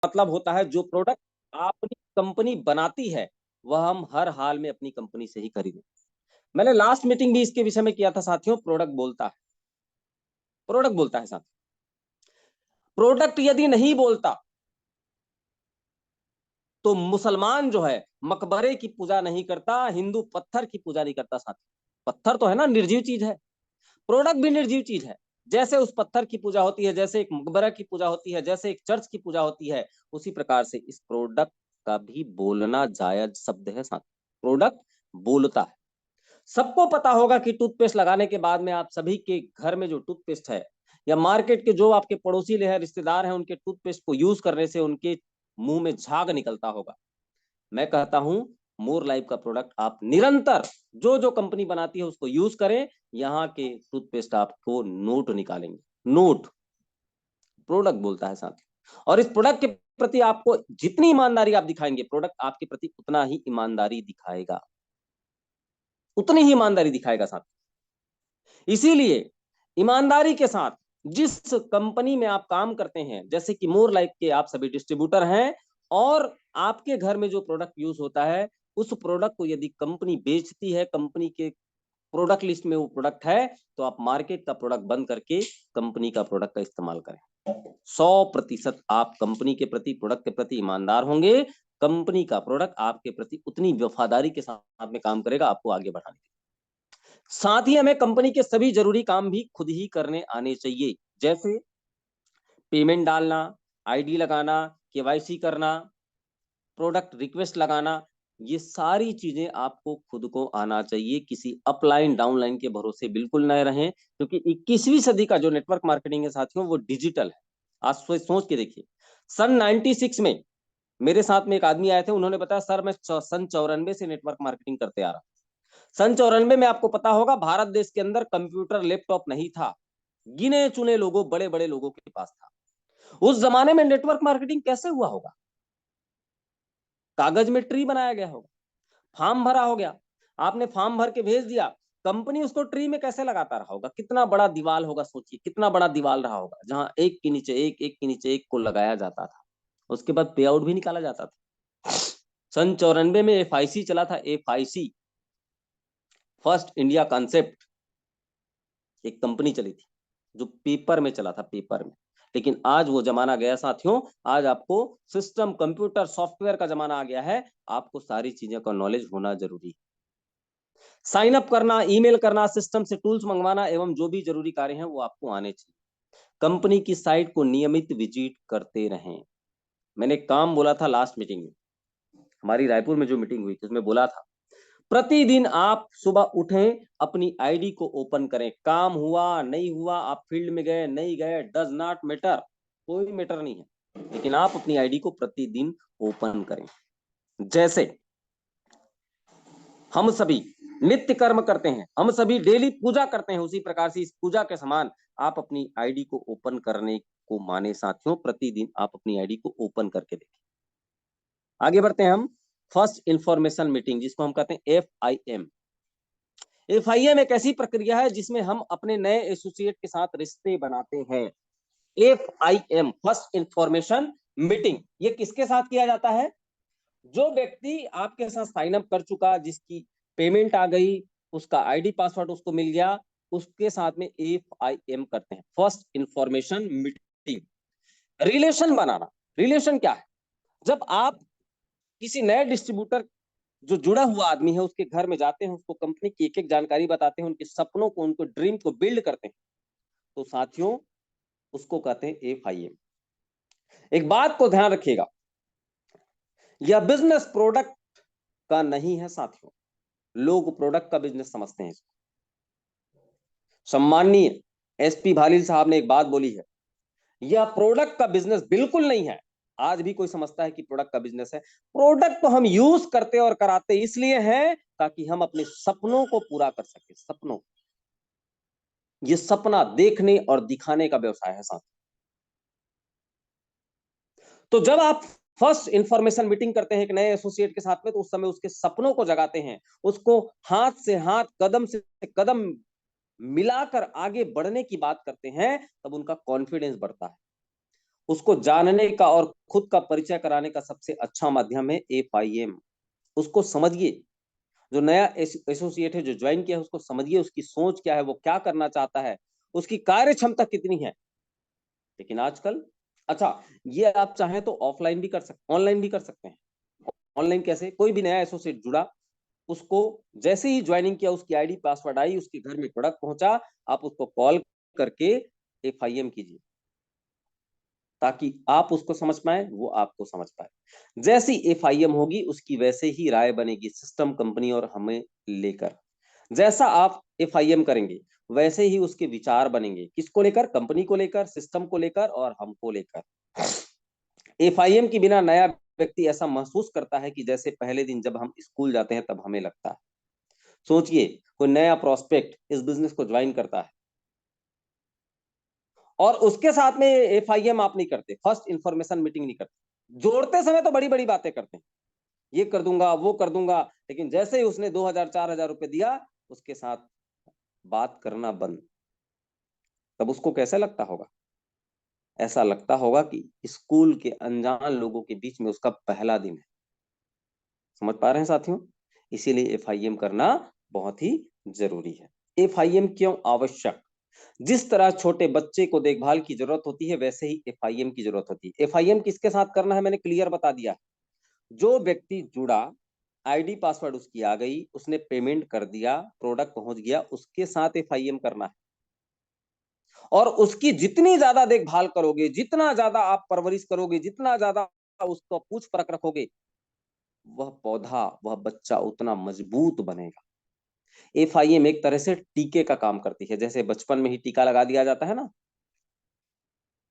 मतलब होता है जो प्रोडक्ट अपनी कंपनी बनाती है वह हम हर हाल में अपनी कंपनी से ही खरीदें। मैंने लास्ट मीटिंग भी इसके विषय में किया था साथियों। प्रोडक्ट बोलता है, प्रोडक्ट बोलता है साथियों। प्रोडक्ट यदि नहीं बोलता तो मुसलमान जो है मकबरे की पूजा नहीं करता, हिंदू पत्थर की पूजा नहीं करता साथियों। पत्थर तो है ना, निर्जीव चीज है, प्रोडक्ट भी निर्जीव चीज है। जैसे उस पत्थर की पूजा होती है, जैसे एक मकबरा की पूजा होती है, जैसे एक चर्च की पूजा होती है, उसी प्रकार से इस प्रोडक्ट का भी बोलना जायज शब्द है साथियों। प्रोडक्ट बोलता है। सबको पता होगा कि टूथपेस्ट लगाने के बाद में आप सभी के घर में जो टूथपेस्ट है, या मार्केट के जो आपके पड़ोसी है, रिश्तेदार हैं, उनके टूथपेस्ट को यूज करने से उनके मुंह में झाग निकलता होगा। मैं कहता हूं मोर लाइफ का प्रोडक्ट आप निरंतर जो जो कंपनी बनाती है उसको यूज करें। यहाँ के टूथपेस्ट आपको नोट निकालेंगे, नोट। प्रोडक्ट बोलता है साथियों। और इस प्रोडक्ट के प्रति आपको जितनी ईमानदारी आप दिखाएंगे, प्रोडक्ट आपके प्रति उतना ही ईमानदारी दिखाएगा, उतनी ही ईमानदारी दिखाएगा साथियों। इसीलिए ईमानदारी के साथ जिस कंपनी में आप काम करते हैं, जैसे कि मोर लाइफ के आप सभी डिस्ट्रीब्यूटर हैं, और आपके घर में जो प्रोडक्ट यूज होता है उस प्रोडक्ट को यदि कंपनी बेचती है, कंपनी के प्रोडक्ट लिस्ट में वो प्रोडक्ट है, तो आप मार्केट का प्रोडक्ट बंद करके कंपनी का प्रोडक्ट का इस्तेमाल करें। 100% आप कंपनी के प्रति, प्रोडक्ट के प्रति ईमानदार होंगे, कंपनी का प्रोडक्ट आपके प्रति उतनी वफादारी के साथ में काम करेगा आपको आगे बढ़ाने के लिए। साथ ही हमें कंपनी के सभी जरूरी काम भी खुद ही करने आने चाहिए, जैसे पेमेंट डालना, आईडी लगाना, केवाईसी करना, प्रोडक्ट रिक्वेस्ट लगाना। ये सारी चीजें आपको खुद को आना चाहिए। किसी अपलाइन डाउनलाइन के भरोसे बिल्कुल न रहें, क्योंकि 21वीं सदी का जो नेटवर्क मार्केटिंग है साथियों वो डिजिटल है। आज सोच के देखिए, सन 96 में मेरे साथ में एक आदमी आए थे, उन्होंने बताया सर मैं सन 94 से नेटवर्क मार्केटिंग करते आ रहा। सन 94 में आपको पता होगा भारत देश के अंदर कंप्यूटर लैपटॉप नहीं था, गिने चुने लोगों, बड़े बड़े लोगों के पास था। उस जमाने में नेटवर्क मार्केटिंग कैसे हुआ होगा? कागज में ट्री बनाया गया होगा, फॉर्म भरा हो गया, आपने फॉर्म भर के भेज दिया, कंपनी उसको ट्री में कैसे लगाता रहा होगा? कितना बड़ा दीवाल होगा, सोचिए कितना बड़ा दीवाल रहा होगा, जहां एक के नीचे एक, एक के नीचे एक को लगाया जाता था। उसके बाद पे आउट भी निकाला जाता था। सन 94 में FIC चला था, FIC, फर्स्ट इंडिया कॉन्सेप्ट, एक कंपनी चली थी जो पेपर में चला था, पेपर में। लेकिन आज वो जमाना गया साथियों, आज आपको सिस्टम, कंप्यूटर, सॉफ्टवेयर का जमाना आ गया है। आपको सारी चीजों का नॉलेज होना जरूरी है। साइन अप करना, ईमेल करना, सिस्टम से टूल्स मंगवाना एवं जो भी जरूरी कार्य हैं वो आपको आने चाहिए। कंपनी की साइट को नियमित विजिट करते रहें। मैंने काम बोला था लास्ट मीटिंग में, हमारी रायपुर में जो मीटिंग हुई थी उसमें बोला था प्रतिदिन आप सुबह उठें, अपनी आईडी को ओपन करें। काम हुआ नहीं हुआ, आप फील्ड में गए नहीं गए, डज नॉट मैटर, कोई मैटर नहीं है, लेकिन आप अपनी आईडी को प्रतिदिन ओपन करें। जैसे हम सभी नित्य कर्म करते हैं, हम सभी डेली पूजा करते हैं, उसी प्रकार से इस पूजा के समान आप अपनी आईडी को ओपन करने को माने साथियों। प्रतिदिन आप अपनी आईडी को ओपन करके देखें। आगे बढ़ते हैं हम। फर्स्ट इंफॉर्मेशन मीटिंग, जिसको हम कहते हैं FIM। FIM एक ऐसी प्रक्रिया है जिसमें हम अपने नए एसोसिएट के साथ रिश्ते बनाते हैं। FIM, फर्स्ट इंफॉर्मेशन मीटिंग, ये किसके साथ किया जाता है? जो व्यक्ति आपके साथ साइन अप कर चुका, जिसकी पेमेंट आ गई, उसका आईडी पासवर्ड उसको मिल गया, उसके साथ में FIM करते हैं, फर्स्ट इंफॉर्मेशन मीटिंग। रिलेशन बनाना, रिलेशन क्या है? जब आप किसी नए डिस्ट्रीब्यूटर, जो जुड़ा हुआ आदमी है, उसके घर में जाते हैं, उसको कंपनी की एक एक जानकारी बताते हैं, उनके सपनों को, उनको ड्रीम को बिल्ड करते हैं, तो साथियों उसको कहते हैं FIM। एक बात को ध्यान रखिएगा, यह बिजनेस प्रोडक्ट का नहीं है साथियों। लोग प्रोडक्ट का बिजनेस समझते हैं इसको। सम्माननीय SP भालील साहब ने एक बात बोली है, यह प्रोडक्ट का बिजनेस बिल्कुल नहीं है। आज भी कोई समझता है कि प्रोडक्ट का बिजनेस है। प्रोडक्ट तो हम यूज करते और कराते इसलिए हैं ताकि हम अपने सपनों को पूरा कर सके। सपनों, ये सपना देखने और दिखाने का व्यवसाय है साथ। तो जब आप फर्स्ट इंफॉर्मेशन मीटिंग करते हैं एक नए एसोसिएट के साथ में, तो उस समय उसके सपनों को जगाते हैं, उसको हाथ से हाथ, कदम से कदम मिलाकर आगे बढ़ने की बात करते हैं, तब उनका कॉन्फिडेंस बढ़ता है। उसको जानने का और खुद का परिचय कराने का सबसे अच्छा माध्यम है FIM। उसको समझिए, जो नया एसोसिएट है, जो ज्वाइन किया है, उसको समझिए, उसकी सोच क्या है, वो क्या करना चाहता है, उसकी कार्य क्षमता कितनी है। लेकिन आजकल, अच्छा, ये आप चाहें तो ऑफलाइन भी कर सकते, ऑनलाइन भी कर सकते हैं। ऑनलाइन कैसे? कोई भी नया एसोसिएट जुड़ा, उसको जैसे ही ज्वाइनिंग किया, उसकी आईडी पासवर्ड आई, उसके घर में प्रोडक्ट पहुंचा, आप उसको कॉल करके FIM कीजिए, ताकि आप उसको समझ पाए, वो आपको समझ पाए। जैसी FIM होगी, उसकी वैसे ही राय बनेगी सिस्टम, कंपनी और हमें लेकर। जैसा आप FIM करेंगे, वैसे ही उसके विचार बनेंगे। किसको लेकर? कंपनी को लेकर, सिस्टम को लेकर और हमको लेकर। FIM के बिना नया व्यक्ति ऐसा महसूस करता है कि जैसे पहले दिन जब हम स्कूल जाते हैं तब हमें लगता है। सोचिए, कोई नया प्रोस्पेक्ट इस बिजनेस को ज्वाइन करता है और उसके साथ में FIM आप नहीं करते, फर्स्ट इंफॉर्मेशन मीटिंग नहीं करते। जोड़ते समय तो बड़ी बड़ी बातें करते हैं, ये कर दूंगा, वो कर दूंगा, लेकिन जैसे ही उसने 2000 4000 रुपए दिया, उसके साथ बात करना बंद। तब उसको कैसा लगता होगा? ऐसा लगता होगा कि स्कूल के अनजान लोगों के बीच में उसका पहला दिन है। समझ पा रहे हैं साथियों? इसीलिए FIM करना बहुत ही जरूरी है। FIM क्यों आवश्यक? जिस तरह छोटे बच्चे को देखभाल की जरूरत होती है, वैसे ही FIM की जरूरत होती है। FIM किसके साथ करना है, मैंने क्लियर बता दिया। जो व्यक्ति जुड़ा, आईडी पासवर्ड उसकी आ गई, उसने पेमेंट कर दिया, प्रोडक्ट पहुंच गया, उसके साथ FIM करना है। और उसकी जितनी ज्यादा देखभाल करोगे, जितना ज्यादा आप परवरिश करोगे, जितना ज्यादा उसको पूछ परख रखोगे, वह पौधा, वह बच्चा उतना मजबूत बनेगा। FIM एक तरह से टीके का काम करती है। जैसे बचपन में ही टीका लगा दिया जाता है ना,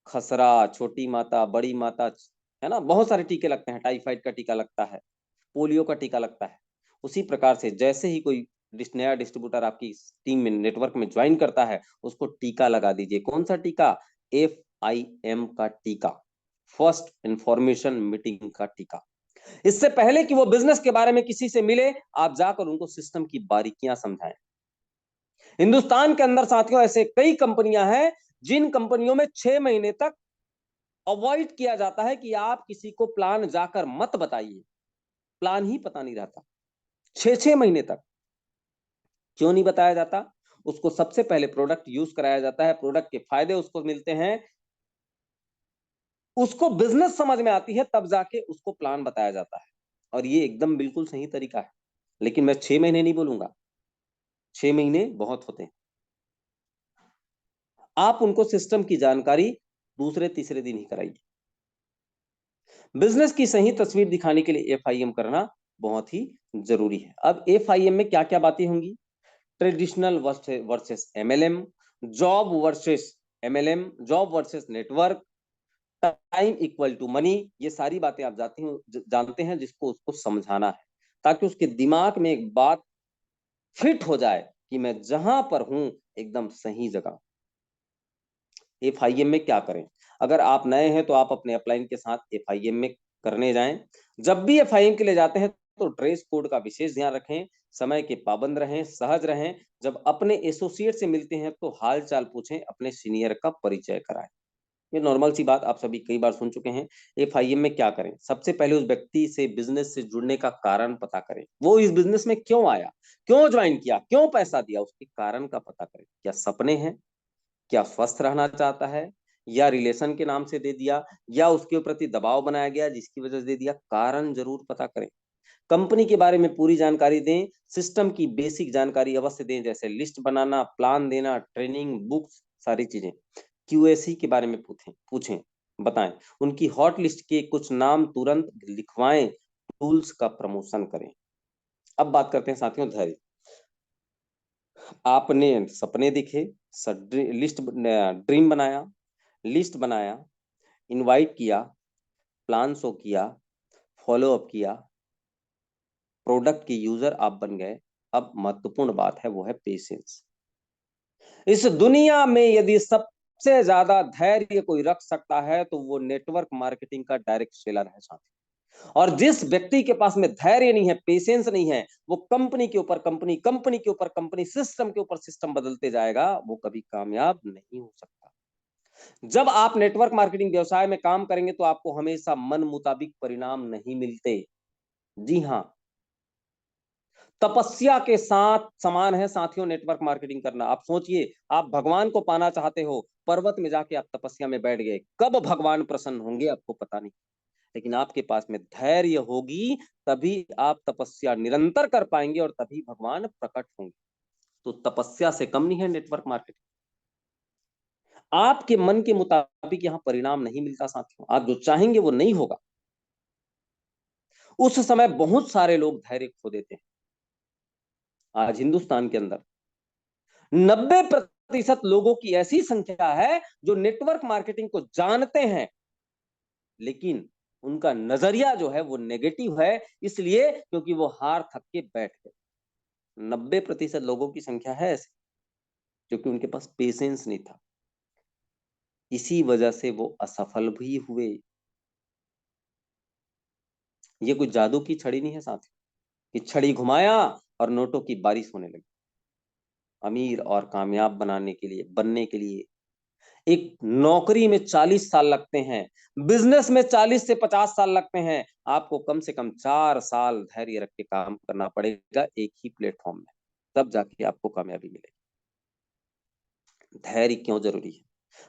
खसरा, छोटी माता, बड़ी माता, है ना, बहुत सारे टीके लगते हैं। टाइफाइड का टीका लगता है, पोलियो का टीका लगता है। उसी प्रकार से जैसे ही कोई नया डिस्ट्रीब्यूटर आपकी टीम में, नेटवर्क में ज्वाइन करता है, उसको टीका लगा दीजिए। कौन सा टीका? FIM का टीका, फर्स्ट इंफॉर्मेशन मीटिंग का टीका। इससे पहले कि वो बिजनेस के बारे में किसी से मिले, आप जाकर उनको सिस्टम की बारीकियां समझाएं। हिंदुस्तान के अंदर साथियों ऐसे कई कंपनियां हैं, जिन कंपनियों में 6 महीने तक अवॉइड किया जाता है कि आप किसी को प्लान जाकर मत बताइए। प्लान ही पता नहीं रहता 6 महीने तक। क्यों नहीं बताया जाता? उसको सबसे पहले प्रोडक्ट यूज कराया जाता है, प्रोडक्ट के फायदे उसको मिलते हैं, उसको बिजनेस समझ में आती है, तब जाके उसको प्लान बताया जाता है। और ये एकदम बिल्कुल सही तरीका है। लेकिन मैं 6 महीने नहीं बोलूंगा, 6 महीने बहुत होते हैं। आप उनको सिस्टम की जानकारी दूसरे तीसरे दिन ही कराइए। बिजनेस की सही तस्वीर दिखाने के लिए FIM करना बहुत ही जरूरी है। अब FIM में क्या क्या बातें होंगी? Traditional versus MLM, job versus MLM, job versus network, time equal to money. ये सारी बातें आप जानते हैं, जिसको उसको समझाना है, ताकि उसके दिमाग में एक बात फिट हो जाए कि मैं जहां पर हूं एकदम सही जगह। FIM में क्या करें? अगर आप नए हैं तो आप अपने अपलाइन के साथ FIM में करने जाएं। जब भी FIM के लिए जाते हैं तो ड्रेस कोड का विशेष ध्यान रखें, समय के पाबंद रहें, सहज रहें। जब अपने एसोसिएट से मिलते हैं तो हाल चाल पूछें, अपने सीनियर का परिचय कराएं। ये नॉर्मल सी बात आप सभी कई बार सुन चुके हैं। FIM में क्या करें? सबसे पहले उस व्यक्ति से, बिजनेस से जुड़ने का कारण पता करें। वो इस बिजनेस में क्यों आया, क्यों ज्वाइन किया, क्यों पैसा दिया, उसके कारण का पता करें। क्या सपने हैं? क्या स्वस्थ रहना चाहता है? या रिलेशन के नाम से दे दिया, या उसके प्रति दबाव बनाया गया जिसकी वजह से दे दिया? कारण जरूर पता करें। कंपनी के बारे में पूरी जानकारी दें, सिस्टम की बेसिक जानकारी अवश्य दें, जैसे लिस्ट बनाना, प्लान देना, ट्रेनिंग, बुक्स, सारी चीजें। QAC के बारे में पूछें पूछें बताएं। उनकी हॉट लिस्ट के कुछ नाम तुरंत लिखवाएं, टूल्स का प्रमोशन करें। अब बात करते हैं साथियों धैर्य। आपने सपने देखे, लिस्ट, ड्रीम बनाया, लिस्ट बनाया, इनवाइट किया, प्लान शो किया, फॉलो अप किया, प्रोडक्ट के यूजर आप बन गए। अब महत्वपूर्ण बात है, वो है पेशेंस। इस दुनिया में यदि सबसे ज्यादा धैर्य कोई रख सकता है तो वो नेटवर्क मार्केटिंग का डायरेक्ट सेलर है साथी। और जिस व्यक्ति के पास में धैर्य नहीं है, पेशेंस नहीं है, वो कंपनी के ऊपर कंपनी, कंपनी के ऊपर कंपनी, सिस्टम के ऊपर सिस्टम बदलते जाएगा, वो कभी कामयाब नहीं हो सकता। जब आप नेटवर्क मार्केटिंग व्यवसाय में काम करेंगे तो आपको हमेशा मन मुताबिक परिणाम नहीं मिलते। जी हाँ, तपस्या के साथ समान है साथियों नेटवर्क मार्केटिंग करना। आप सोचिए, आप भगवान को पाना चाहते हो, पर्वत में जाके आप तपस्या में बैठ गए, कब भगवान प्रसन्न होंगे आपको पता नहीं, लेकिन आपके पास में धैर्य होगी, तभी आप तपस्या निरंतर कर पाएंगे और तभी भगवान प्रकट होंगे। तो तपस्या से कम नहीं है नेटवर्क मार्केटिंग। आपके मन के मुताबिक यहां परिणाम नहीं मिलता साथियों, आप जो चाहेंगे वो नहीं होगा। उस समय बहुत सारे लोग धैर्य खो देते हैं। आज हिंदुस्तान के अंदर 90% लोगों की ऐसी संख्या है जो नेटवर्क मार्केटिंग को जानते हैं, लेकिन उनका नजरिया जो है वो नेगेटिव है, इसलिए क्योंकि वो हार थक के बैठ गए। 90% लोगों की संख्या है ऐसे, क्योंकि उनके पास पेशेंस नहीं था, इसी वजह से वो असफल भी हुए। ये कोई जादू की छड़ी नहीं है साथी कि छड़ी घुमाया और नोटों की बारिश होने लगी। अमीर और कामयाब बनाने के लिए, बनने के लिए एक नौकरी में 40 साल लगते हैं, बिजनेस में 40 से 50 साल लगते हैं, आपको कम से कम 4 साल धैर्य रख के काम करना पड़ेगा एक ही प्लेटफॉर्म में, तब जाके आपको कामयाबी मिलेगी। धैर्य क्यों जरूरी है?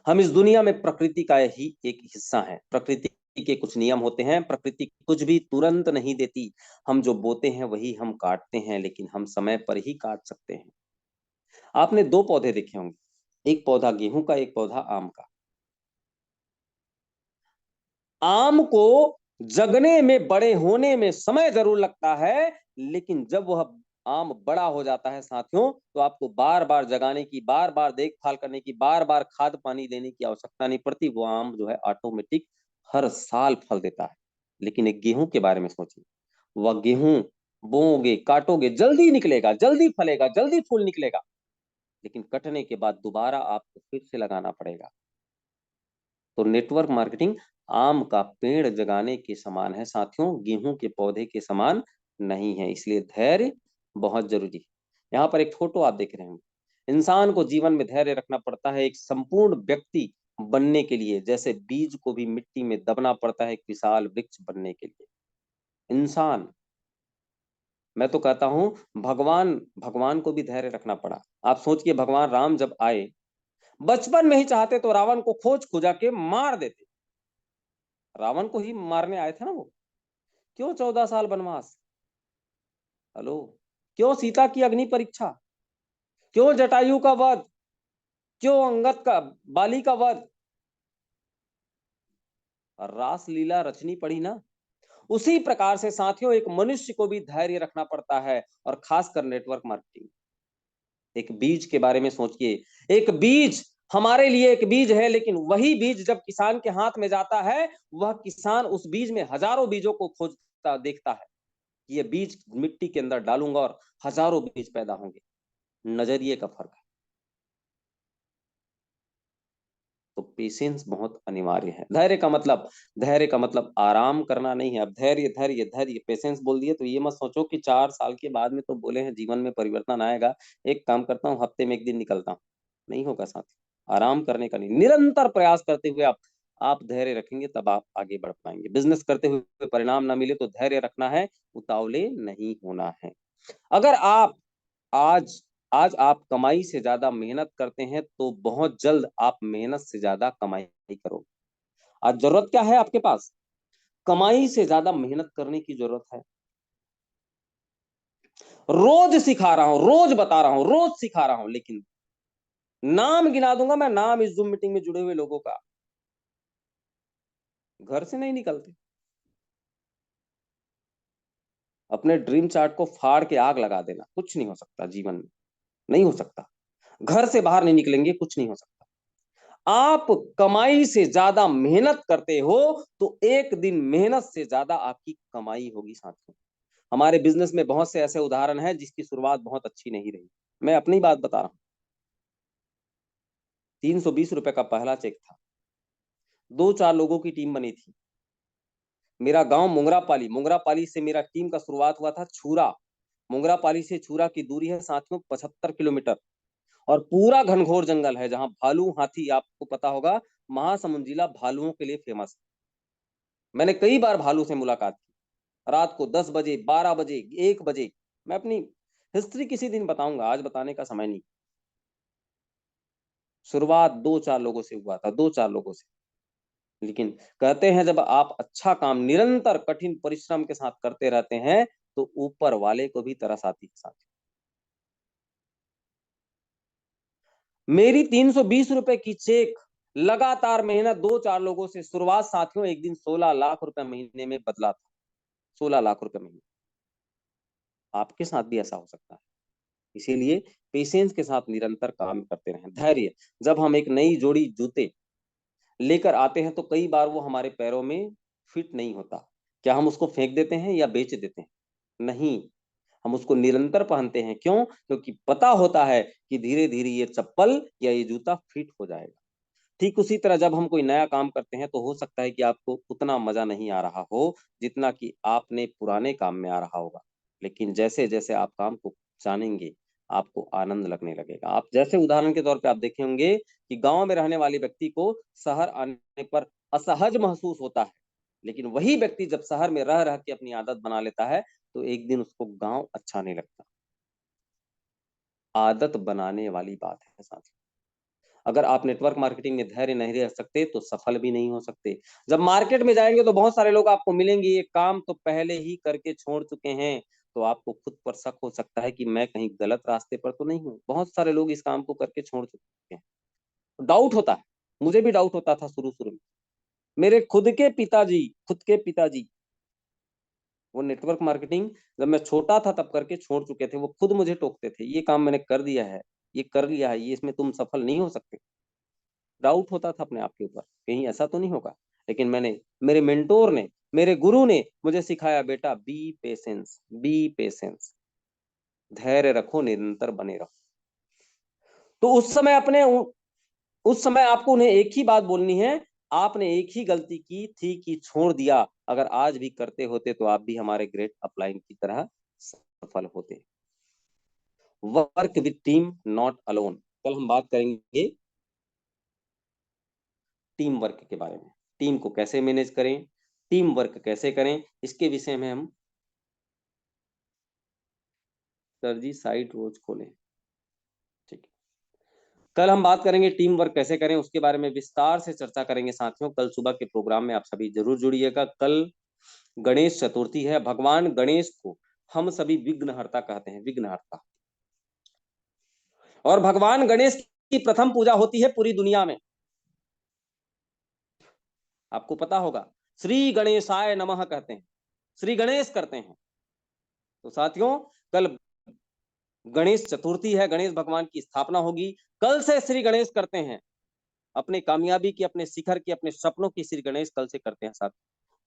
हम इस दुनिया में प्रकृति का ही एक हिस्सा है, प्रकृति के कुछ नियम होते हैं, प्रकृति कुछ भी तुरंत नहीं देती। हम जो बोते हैं वही हम काटते हैं, लेकिन हम समय पर ही काट सकते हैं। आपने दो पौधे देखे होंगे, एक पौधा गेहूं का, एक पौधा आम का। आम को जगने में, बड़े होने में समय जरूर लगता है, लेकिन जब वह आम बड़ा हो जाता है साथियों, तो आपको बार बार जगाने की, बार बार देखभाल करने की, बार बार खाद पानी देने की आवश्यकता नहीं पड़ती। वो आम जो है ऑटोमेटिक हर साल फल देता है। लेकिन एक गेहूं के बारे में सोचिए, वह गेहूं बोओगे, काटोगे, जल्दी निकलेगा, जल्दी फलेगा, जल्दी फूल निकलेगा, लेकिन कटने के बाद दोबारा आपको फिर से लगाना पड़ेगा। तो नेटवर्क मार्केटिंग आम का पेड़ जगाने के समान है साथियों, गेहूं के पौधे के समान नहीं है, इसलिए धैर्य बहुत जरूरी है। यहाँ पर एक फोटो आप देख रहे हैं, इंसान को जीवन में धैर्य रखना पड़ता है एक संपूर्ण व्यक्ति बनने के लिए, जैसे बीज को भी मिट्टी में दबना पड़ता है एक विशाल वृक्ष बनने के लिए। इंसान, मैं तो कहता हूं भगवान, भगवान को भी धैर्य रखना पड़ा। आप सोचिए, भगवान राम जब आए, बचपन में ही चाहते तो रावण को खोज खुजा के मार देते, रावण को ही मारने आए थे ना वो। क्यों 14 साल वनवास? हेलो, क्यों सीता की अग्नि परीक्षा? क्यों जटायु का वध? क्यों अंगद का, बाली का वध? रास लीला रचनी पड़ी ना। उसी प्रकार से साथियों एक मनुष्य को भी धैर्य रखना पड़ता है, और खासकर नेटवर्क मार्केटिंग। एक बीज के बारे में सोचिए, एक बीज हमारे लिए एक बीज है, लेकिन वही बीज जब किसान के हाथ में जाता है, वह किसान उस बीज में हजारों बीजों को खोजता देखता है। ये बीज मिट्टी के अंदर डालूंगा और हजारों बीज पैदा होंगे। नजरिए का फर्क है। तो पेशेंस बहुत अनिवार्य है। धैर्य का मतलब आराम करना नहीं है। अब धैर्य धैर्य धैर्य पेशेंस बोल दिए तो ये मत सोचो कि 4 साल के बाद में तो बोले हैं जीवन में परिवर्तन आएगा, एक काम करता हूँ हफ्ते में एक दिन निकलता हूँ, नहीं होगा साथी। आराम करने का नहीं, निरंतर प्रयास करते हुए आप धैर्य रखेंगे तब आप आगे बढ़ पाएंगे। बिजनेस करते हुए परिणाम ना मिले तो धैर्य रखना है, उतावले नहीं होना है। अगर आप आज आज आप कमाई से ज्यादा मेहनत करते हैं तो बहुत जल्द आप मेहनत से ज्यादा कमाई करोगे। आज जरूरत क्या है आपके पास? कमाई से ज्यादा मेहनत करने की जरूरत है। रोज सिखा रहा हूं, रोज बता रहा हूं, रोज सिखा रहा हूं, लेकिन नाम गिना दूंगा मैं, नाम इस जूम मीटिंग में जुड़े हुए लोगों का, घर से नहीं निकलते। अपने ड्रीम चार्ट को फाड़ के आग लगा देना, कुछ नहीं हो सकता जीवन में, नहीं हो सकता। घर से बाहर नहीं निकलेंगे, कुछ नहीं हो सकता। आप कमाई से ज्यादा मेहनत करते हो तो एक दिन मेहनत से ज्यादा आपकी कमाई होगी साथियों। हमारे बिजनेस में बहुत से ऐसे उदाहरण हैं जिसकी शुरुआत बहुत अच्छी नहीं रही। मैं अपनी बात बता रहा हूँ। 320 रुपए का पहला चेक था, 2-4 लोगों की टीम बनी थी। मेरा गांव मुंगरापाली, मुंगरापाली से मेरा टीम का शुरुआत हुआ था छूरा। मुंगरापाली से छूरा की दूरी है साथियों 75 किलोमीटर, और पूरा घनघोर जंगल है जहां भालू हाथी, आपको पता होगा, महासमुंद जिला भालुओं के लिए फेमस है। मैंने कई बार भालू से मुलाकात की, रात को 10 बजे, 12 बजे, 1 बजे। मैं अपनी हिस्ट्री किसी दिन बताऊंगा, आज बताने का समय नहीं। शुरुआत 2-4 लोगों से हुआ था, 2-4 लोगों से। लेकिन कहते हैं जब आप अच्छा काम निरंतर कठिन परिश्रम के साथ करते रहते हैं तो ऊपर वाले को भी तरस आती है साथ। मेरी 320 रुपए की चेक, लगातार मेहनत 2-4 लोगों से, शुरुआत साथियों एक दिन 16 लाख रुपए महीने में बदला था। 16 लाख रुपए महीने। आपके साथ भी ऐसा हो सकता है। इसीलिए पेशेंस के साथ निरंतर काम करते रहें। धैर्य, जब हम एक नई जोड़ी जूते लेकर आते हैं तो कई बार वो हमारे पैरों में फिट नहीं होता। क्या हम उसको फेंक देते हैं या बेच देते हैं? नहीं, हम उसको निरंतर पहनते हैं। क्यों? क्योंकि पता होता है कि धीरे धीरे ये चप्पल या ये जूता फिट हो जाएगा। ठीक उसी तरह जब हम कोई नया काम करते हैं तो हो सकता है कि आपको उतना मजा नहीं आ रहा हो जितना कि आपने पुराने काम में आ रहा होगा। लेकिन जैसे जैसे आप काम को जानेंगे आपको आनंद लगने लगेगा। आप जैसे उदाहरण के तौर पे आप देखे होंगे कि गांव में रहने वाले व्यक्ति को शहर आने पर असहज महसूस होता है, लेकिन वही व्यक्ति जब शहर में रह रह के अपनी आदत बना लेता है तो एक दिन उसको गांव अच्छा नहीं लगता। आदत बनाने वाली बात है साथ। अगर आप नेटवर्क मार्केटिंग में धैर्य नहीं रह सकते तो सफल भी नहीं हो सकते। जब मार्केट में जाएंगे तो बहुत सारे लोग आपको मिलेंगे, ये काम तो पहले ही करके छोड़ चुके हैं, तो आपको खुद पर शक हो सकता है कि मैं कहीं गलत रास्ते पर तो नहीं हूँ। बहुत सारे लोग इस काम को करके छोड़ चुके हैं। डाउट होता है, मुझे भी डाउट होता था शुरू शुरू में। मेरे खुद के पिताजी वो नेटवर्क मार्केटिंग जब मैं छोटा था तब करके छोड़ चुके थे। वो खुद मुझे टोकते थे, ये काम मैंने कर दिया है, ये कर लिया है, ये इसमें तुम सफल नहीं हो सकते। डाउट होता था अपने आप के ऊपर, कहीं ऐसा तो नहीं होगा। लेकिन मेरे मेंटोर ने, मेरे गुरु ने मुझे सिखाया, बेटा बी पेशेंस, धैर्य रखो, निरंतर बने रहो। तो उस समय आपको उन्हें एक ही बात बोलनी है। आपने एक ही गलती की थी कि छोड़ दिया। अगर आज भी करते होते तो आप भी हमारे ग्रेट अपलाइन की तरह सफल होते। Work with team, not alone. कल हम बात करेंगे टीम वर्क के बारे में। टीम को कैसे मैनेज करें, टीम वर्क कैसे करें, इसके विषय में हम। सर जी साइट रोज खोलें, ठीक है। कल हम बात करेंगे टीम वर्क कैसे करें, उसके बारे में विस्तार से चर्चा करेंगे साथियों। कल सुबह के प्रोग्राम में आप सभी जरूर जुड़िएगा। कल गणेश चतुर्थी है। भगवान गणेश को हम सभी विघ्नहर्ता कहते हैं, विघ्नहर्ता। और भगवान गणेश की प्रथम पूजा होती है पूरी दुनिया में, आपको पता होगा। श्री गणेशाय नमः कहते हैं, श्री गणेश करते हैं। तो साथियों कल गणेश चतुर्थी है, गणेश भगवान की स्थापना होगी। कल से श्री गणेश करते हैं, अपने कामयाबी की, अपने शिखर की, अपने सपनों की श्री गणेश कल से करते हैं साथ।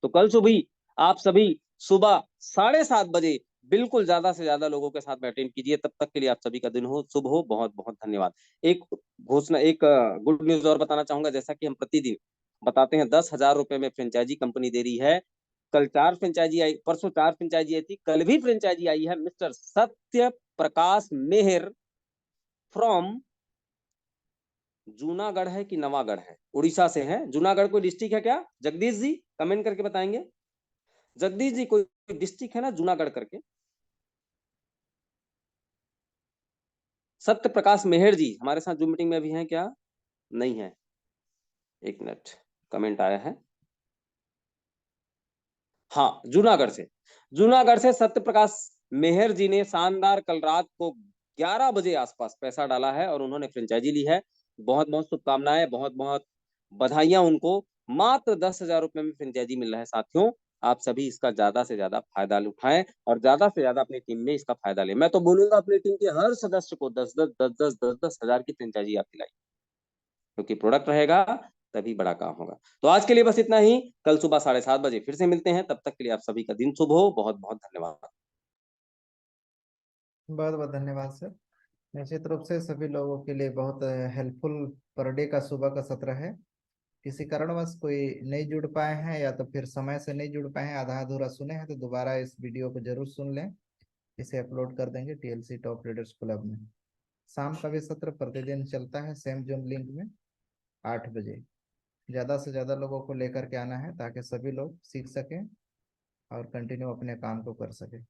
तो कल सुबह आप सभी सुबह 7:30 बजे बिल्कुल ज्यादा से ज्यादा लोगों के साथ में अटेंड कीजिए। तब तक के लिए आप सभी का दिन हो शुभ हो। बहुत बहुत धन्यवाद। एक घोषणा, एक गुड न्यूज और बताना चाहूंगा। जैसा कि हम प्रतिदिन बताते हैं, 10,000 रुपए में फ्रेंचाइजी कंपनी दे रही है। कल 4 फ्रेंचाइजी आई, परसों 4 फ्रेंचाइजी आई थी, कल भी फ्रेंचाइजी आई है। Mister Satya Prakash Mehar from Junagadh है कि नवागढ़ है, उड़ीसा से है। जूनागढ़ कोई डिस्ट्रिक्ट है क्या? जगदीश जी कमेंट करके बताएंगे। जगदीश जी कोई डिस्ट्रिक्ट है ना जूनागढ़ करके? सत्य प्रकाश मेहर जी हमारे साथ जूम मीटिंग में अभी हैं क्या? नहीं है। एक मिनट, कमेंट आया है। हाँ, जूनागढ़ से सत्य प्रकाश मेहर जी ने शानदार कल रात को 11 बजे आसपास पैसा डाला है और उन्होंने फ्रेंचाइजी ली है। बहुत बहुत शुभकामनाएं, बहुत बहुत बधाइयां उनको। मात्र 10,000 रुपए में फ्रेंचाइजी मिल रहा है साथियों। आप सभी इसका ज्यादा से ज्यादा फायदा उठाएं और ज्यादा से ज्यादा अपनी टीम में इसका फायदा लें। मैं तो बोलूंगा अपनी टीम के हर सदस्य को 10,000 की फ्रेंचाइजी आप दिलाई, क्योंकि प्रोडक्ट रहेगा तभी बड़ा काम होगा। तो आज के लिए बस इतना ही। कल सुबह 7:30 बजे फिर से मिलते हैं। तब तक के लिए आप सभी का दिन शुभ हो। बहुत बहुत धन्यवाद। बहुत बहुत धन्यवाद सर। निश्चित रूप से सभी लोगों के लिए बहुत हेल्पफुल पर डे का सुबह का सत्र है। किसी कारणवश कोई नहीं जुड़ पाए हैं या तो फिर समय से नहीं जुड़ पाए हैं, आधा अधूरा सुने हैं, तो दोबारा इस वीडियो को जरूर सुन लें। इसे अपलोड कर देंगे टीएलसी टॉप लीडर्स क्लब में। शाम का भी सत्र प्रतिदिन चलता है सेम जूम लिंक में 8 बजे। ज़्यादा से ज़्यादा लोगों को लेकर के आना है ताकि सभी लोग सीख सकें और कंटिन्यू अपने काम को कर सकें।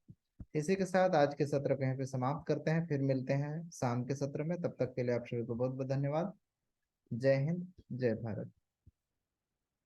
इसी के साथ आज के सत्र को यहीं पे समाप्त करते हैं, फिर मिलते हैं शाम के सत्र में। तब तक के लिए आप सभी को बहुत बहुत धन्यवाद। जय हिंद, जय भारत।